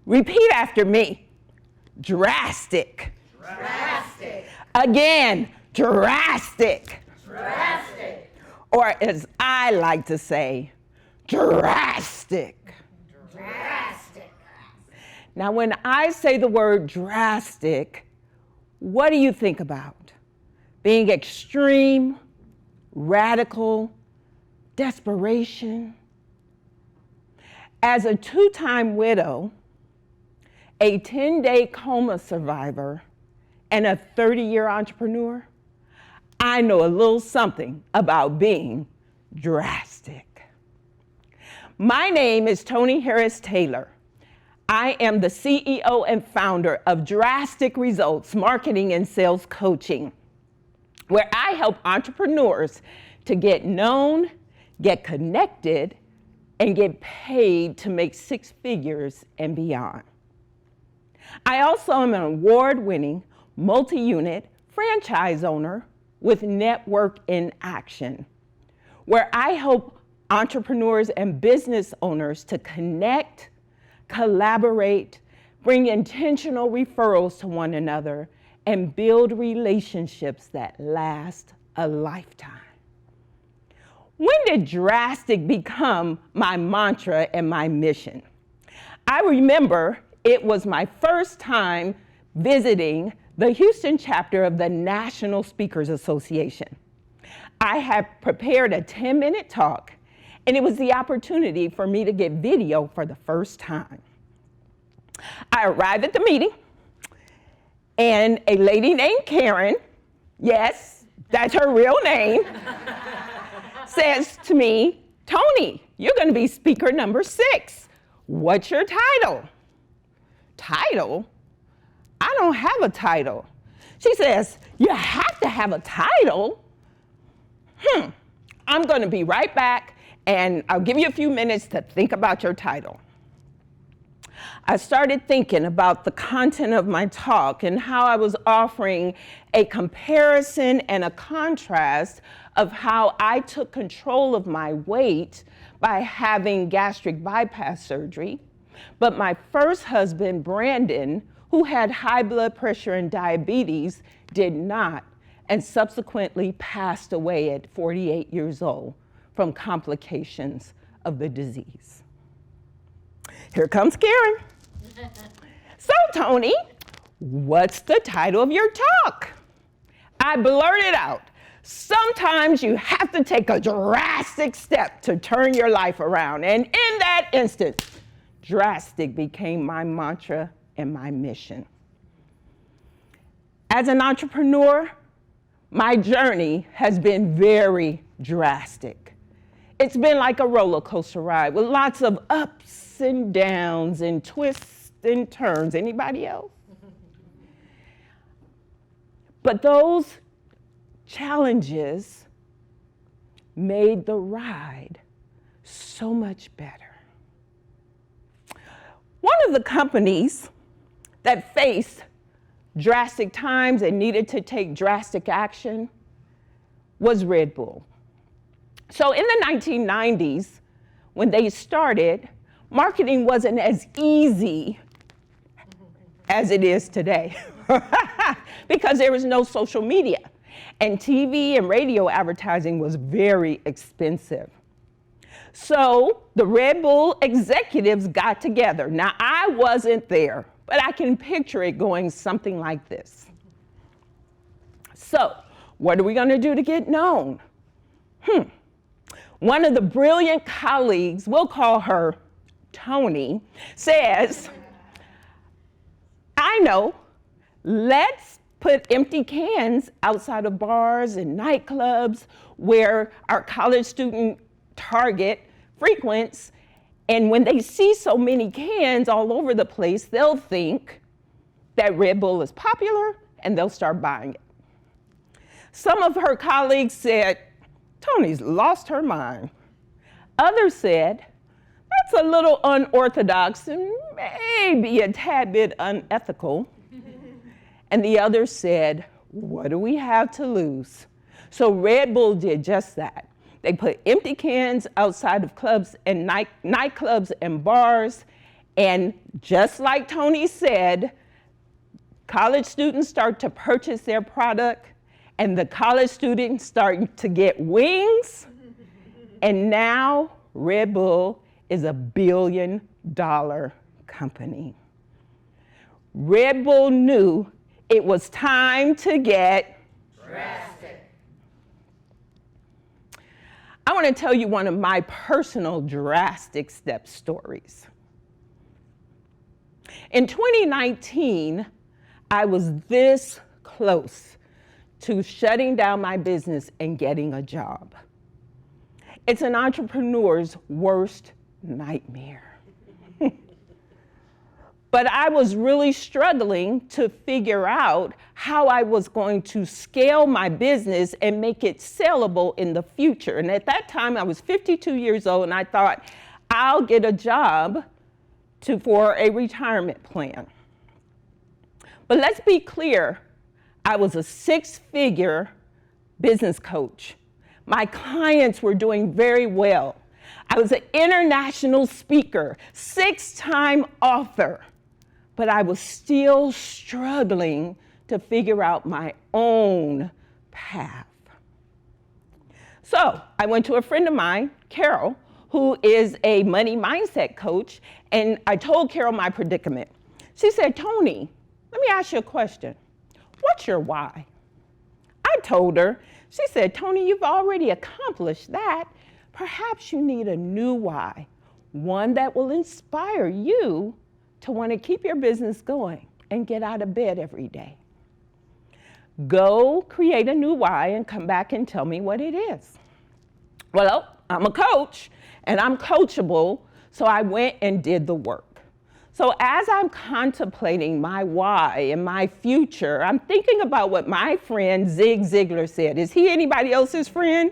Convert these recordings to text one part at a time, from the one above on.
Repeat after me. Drastic. Drastic. Again, drastic. Drastic. Or as I like to say, drastic. Drastic. Now, when I say the word drastic, what do you think about? Being extreme, radical, desperation? As a 2-time widow, a 10-day coma survivor, and a 30-year entrepreneur, I know a little something about being drastic. My name is Toni Harris Taylor. I am the CEO and founder of Drastic Results Marketing and Sales Coaching, where I help entrepreneurs to get known, get connected, and get paid to make 6 figures and beyond. I also am an award-winning multi-unit franchise owner with Network in Action, where I help entrepreneurs and business owners to connect, collaborate, bring intentional referrals to one another, and build relationships that last a lifetime. When did drastic become my mantra and my mission? I remember it was my first time visiting the Houston chapter of the National Speakers Association. I had prepared a 10-minute talk, and it was the opportunity for me to get video for the first time. I arrived at the meeting, and a lady named Karen, yes, that's her real name, says to me, "Toni, you're going to be speaker number 6. What's your title?" Title? I don't have a title. She says, "You have to have a title?" I'm going to be right back, and I'll give you a few minutes to think about your title. I started thinking about the content of my talk and how I was offering a comparison and a contrast of how I took control of my weight by having gastric bypass surgery. But my first husband, Brandon, who had high blood pressure and diabetes, did not, and subsequently passed away at 48 years old from complications of the disease. Here comes Karen. "So, Toni, what's the title of your talk?" I blurted out, "Sometimes you have to take a drastic step to turn your life around." And in that instant, drastic became my mantra and my mission. As an entrepreneur, my journey has been very drastic. It's been like a roller coaster ride with lots of ups and downs and twists and turns. Anybody else? But those challenges made the ride so much better. One of the companies that faced drastic times and needed to take drastic action was Red Bull. So in the 1990s, when they started, marketing wasn't as easy as it is today because there was no social media, and TV and radio advertising was very expensive. So the Red Bull executives got together. Now, I wasn't there, but I can picture it going something like this. "So, what are we going to do to get known?" One of the brilliant colleagues, we'll call her Toni, says, "I know, let's put empty cans outside of bars and nightclubs where our college student target frequents, and when they see so many cans all over the place, they'll think that Red Bull is popular and they'll start buying it." Some of her colleagues said, "Toni's lost her mind." Others said, "That's a little unorthodox and maybe a tad bit unethical." And the others said, "What do we have to lose?" So Red Bull did just that. They put empty cans outside of clubs and nightclubs and bars, And just like Toni said, college students start to purchase their product, and the college students start to get wings. And now Red Bull is a $1 billion company. Red Bull knew it was time to get drastic. I want to tell you one of my personal drastic step stories. In 2019, I was this close to shutting down my business and getting a job. It's an entrepreneur's worst nightmare. But I was really struggling to figure out how I was going to scale my business and make it sellable in the future. And at that time, I was 52 years old, and I thought, I'll get a job for a retirement plan. But let's be clear, I was a 6-figure business coach. My clients were doing very well. I was an international speaker, 6-time author, but I was still struggling to figure out my own path. So I went to a friend of mine, Carol, who is a money mindset coach, and I told Carol my predicament. She said, Toni, let me ask you a question. What's your why? I told her. She said, Toni, you've already accomplished that. Perhaps you need a new why, one that will inspire you to want to keep your business going and get out of bed every day. Go create a new why and come back and tell me what it is. Well, I'm a coach and I'm coachable, so I went and did the work. So as I'm contemplating my why and my future, I'm thinking about what my friend Zig Ziglar said. Is he anybody else's friend?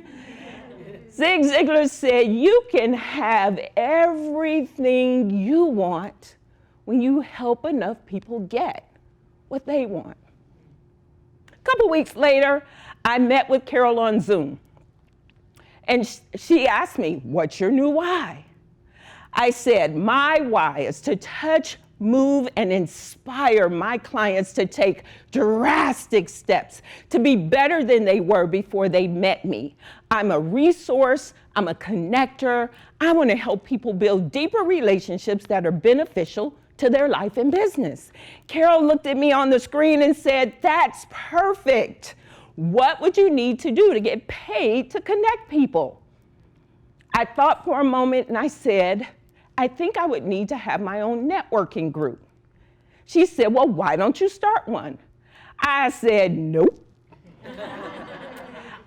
Zig Ziglar said, you can have everything you want when you help enough people get what they want. A couple weeks later, I met with Carol on Zoom. And she asked me, what's your new why? I said, my why is to touch, move, and inspire my clients to take drastic steps to be better than they were before they met me. I'm a resource, I'm a connector. I want to help people build deeper relationships that are beneficial to their life and business. Carol looked at me on the screen and said, that's perfect. What would you need to do to get paid to connect people? I thought for a moment and I said, I think I would need to have my own networking group. She said, well, why don't you start one? I said, nope.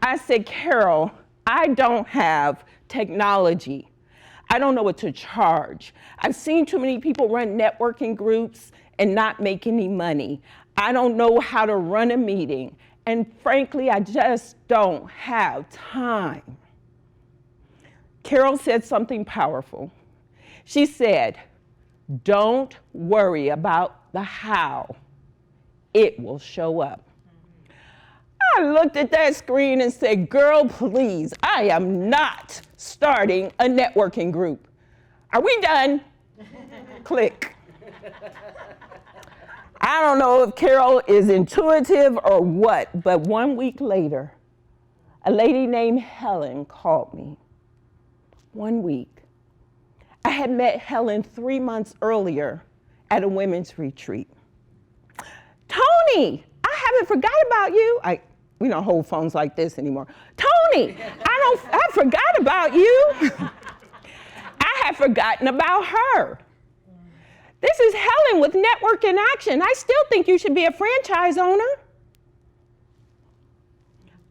I said, Carol, I don't have technology. I don't know what to charge. I've seen too many people run networking groups and not make any money. I don't know how to run a meeting. And frankly, I just don't have time. Carol said something powerful. She said, don't worry about the how. It will show up. I looked at that screen and said, girl, please, I am not starting a networking group. Are we done? Click. I don't know if Carol is intuitive or what, but 1 week later, a lady named Helen called me. 1 week. I had met Helen 3 months earlier at a women's retreat. Toni, I haven't forgot about you. We don't hold phones like this anymore. Toni, I forgot about you. I had forgotten about her. This is Helen with Network in Action. I still think you should be a franchise owner.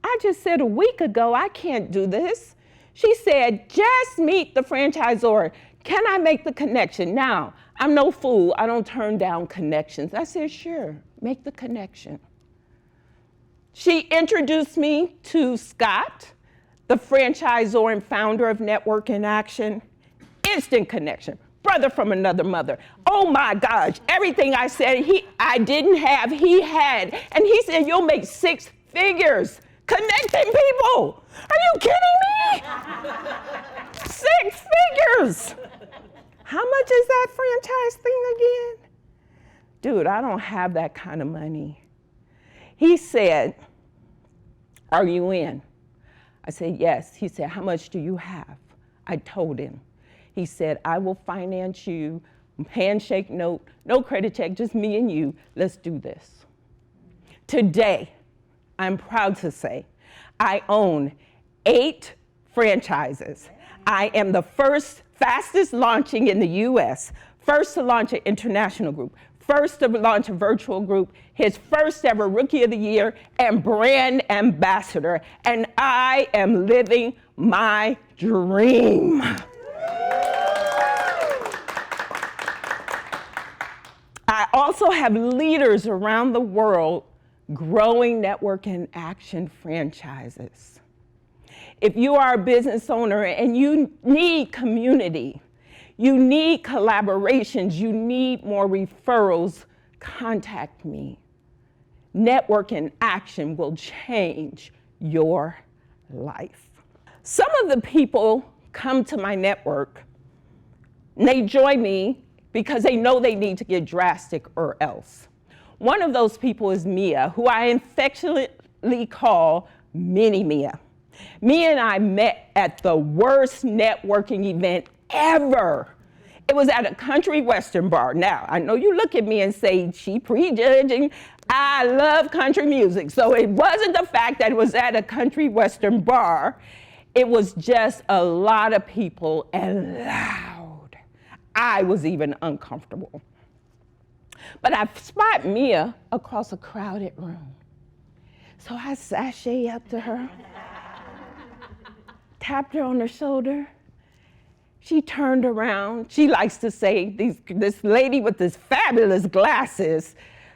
I just said a week ago, I can't do this. She said, just meet the franchisor. Can I make the connection? Now, I'm no fool. I don't turn down connections. I said, sure, make the connection. She introduced me to Scott, the franchisor and founder of Network in Action. Instant connection. Brother from another mother. Oh my gosh, everything I said I didn't have, he had. And he said, you'll make 6 figures connecting people. Are you kidding me? 6 figures. How much is that franchise thing again? Dude, I don't have that kind of money. He said, are you in? I said, yes. He said, how much do you have? I told him. He said, I will finance you, handshake note, no credit check, just me and you. Let's do this. Today, I'm proud to say, I own 8 franchises. I am the fastest launching in the US, first to launch an international group, first to launch a virtual group, his first ever Rookie of the Year, and brand ambassador. And I am living my dream. I also have leaders around the world growing network and action franchises. If you are a business owner and you need community, you need collaborations, you need more referrals, contact me. Network and action will change your life. Some of the people come to my network and they join me because they know they need to get drastic or else. One of those people is Mia, who I affectionately call Mini Mia. Mia and I met at the worst networking event ever. It was at a country western bar. Now, I know you look at me and say, she prejudging. I love country music. So it wasn't the fact that it was at a country western bar. It was just a lot of people and loud. I was even uncomfortable. But I spot Mia across a crowded room. So I sashay up to her, tapped her on the shoulder. She turned around. She likes to say, this lady with this fabulous glasses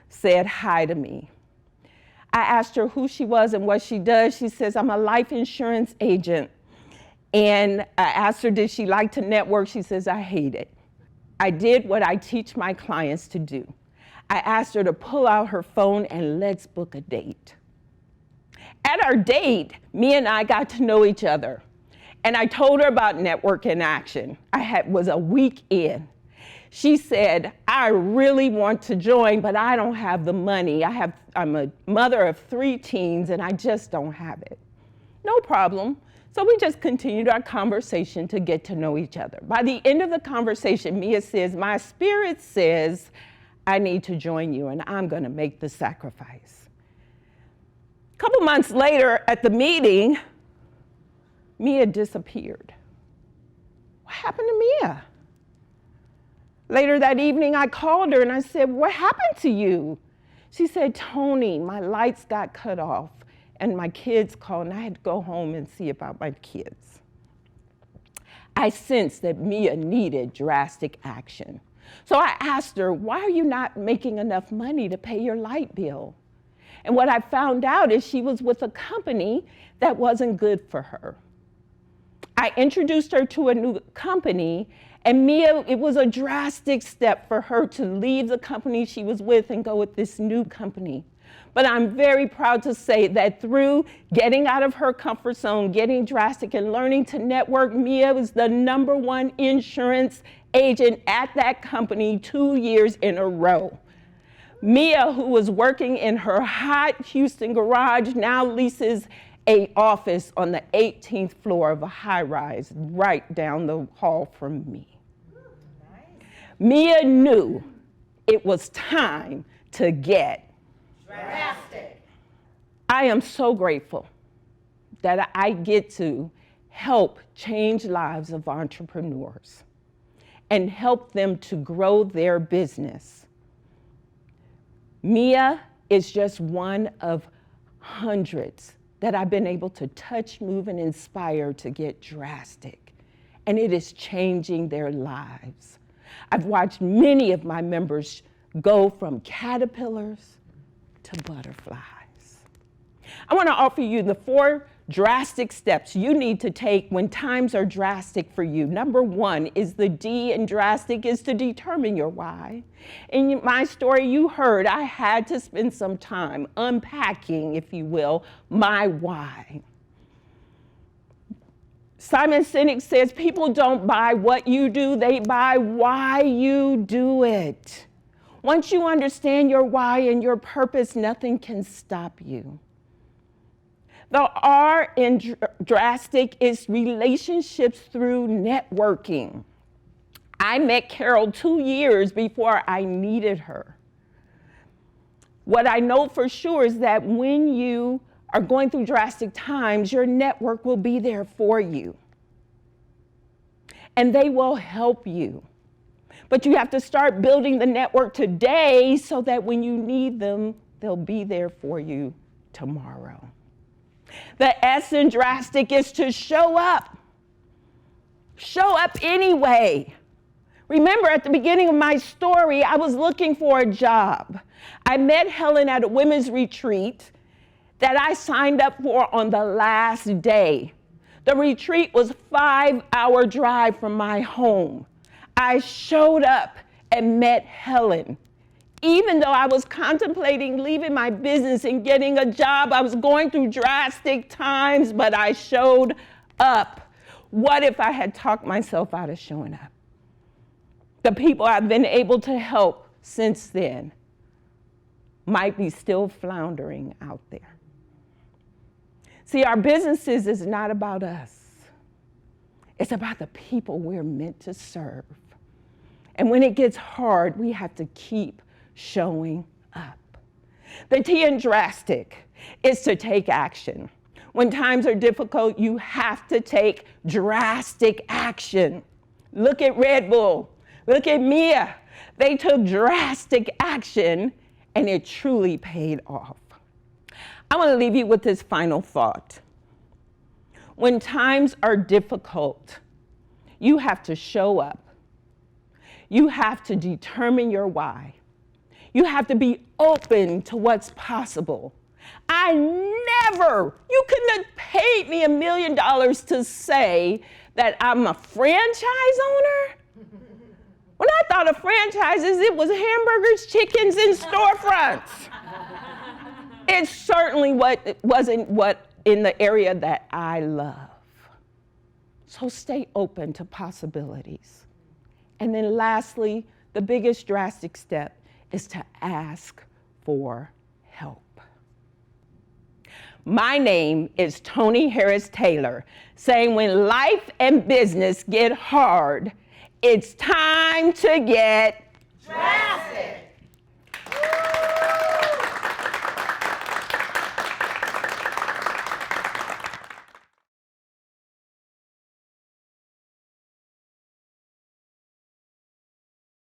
said hi to me. I asked her who she was and what she does. She says, I'm a life insurance agent. And I asked her, did she like to network? She says, I hate it. I did what I teach my clients to do. I asked her to pull out her phone and let's book a date. At our date, Mia and I got to know each other. And I told her about Network in Action. Was a week in. She said, I really want to join, but I don't have the money. I'm a mother of 3 teens and I just don't have it. No problem. So we just continued our conversation to get to know each other. By the end of the conversation, Mia says, my spirit says, I need to join you and I'm gonna make the sacrifice. A couple months later at the meeting, Mia disappeared. What happened to Mia? Later that evening, I called her and I said, what happened to you? She said, Toni, my lights got cut off and my kids called and I had to go home and see about my kids. I sensed that Mia needed drastic action. So I asked her, why are you not making enough money to pay your light bill? And what I found out is she was with a company that wasn't good for her. I introduced her to a new company, and Mia, it was a drastic step for her to leave the company she was with and go with this new company. But I'm very proud to say that through getting out of her comfort zone, getting drastic, and learning to network, Mia was the #1 insurance agent at that company 2 years in a row. Mia, who was working in her hot Houston garage, now leases an office on the 18th floor of a high-rise right down the hall from me. Nice. Mia knew it was time to get drastic. I am so grateful that I get to help change lives of entrepreneurs and help them to grow their business. Mia is just one of hundreds that I've been able to touch, move, and inspire to get drastic. And it is changing their lives. I've watched many of my members go from caterpillars to butterflies. I want to offer you the 4 drastic steps you need to take when times are drastic for you. #1 is the D in drastic is to determine your why. In my story you heard, I had to spend some time unpacking, if you will, my why. Simon Sinek says people don't buy what you do, they buy why you do it. Once you understand your why and your purpose, nothing can stop you. The R in Drastic is relationships through networking. I met Carol 2 years before I needed her. What I know for sure is that when you are going through drastic times, your network will be there for you. And they will help you. But you have to start building the network today so that when you need them, they'll be there for you tomorrow. The S in Drastic is to show up. Show up anyway. Remember, at the beginning of my story, I was looking for a job. I met Helen at a women's retreat that I signed up for on the last day. The retreat was a 5-hour drive from my home. I showed up and met Helen. Even though I was contemplating leaving my business and getting a job, I was going through drastic times, but I showed up. What if I had talked myself out of showing up? The people I've been able to help since then might be still floundering out there. See, our businesses is not about us. It's about the people we're meant to serve. And when it gets hard, we have to keep showing up. The T in Drastic is to take action. When times are difficult, you have to take drastic action. Look at Red Bull. Look at Mia. They took drastic action, and it truly paid off. I want to leave you with this final thought. When times are difficult, you have to show up. You have to determine your why. You have to be open to what's possible. You couldn't have paid me $1 million to say that I'm a franchise owner. When I thought of franchises, it was hamburgers, chickens, and storefronts. It certainly wasn't what in the area that I love. So stay open to possibilities. And then lastly, the biggest drastic step is to ask for help. My name is Toni Harris Taylor, saying when life and business get hard, it's time to get drastic.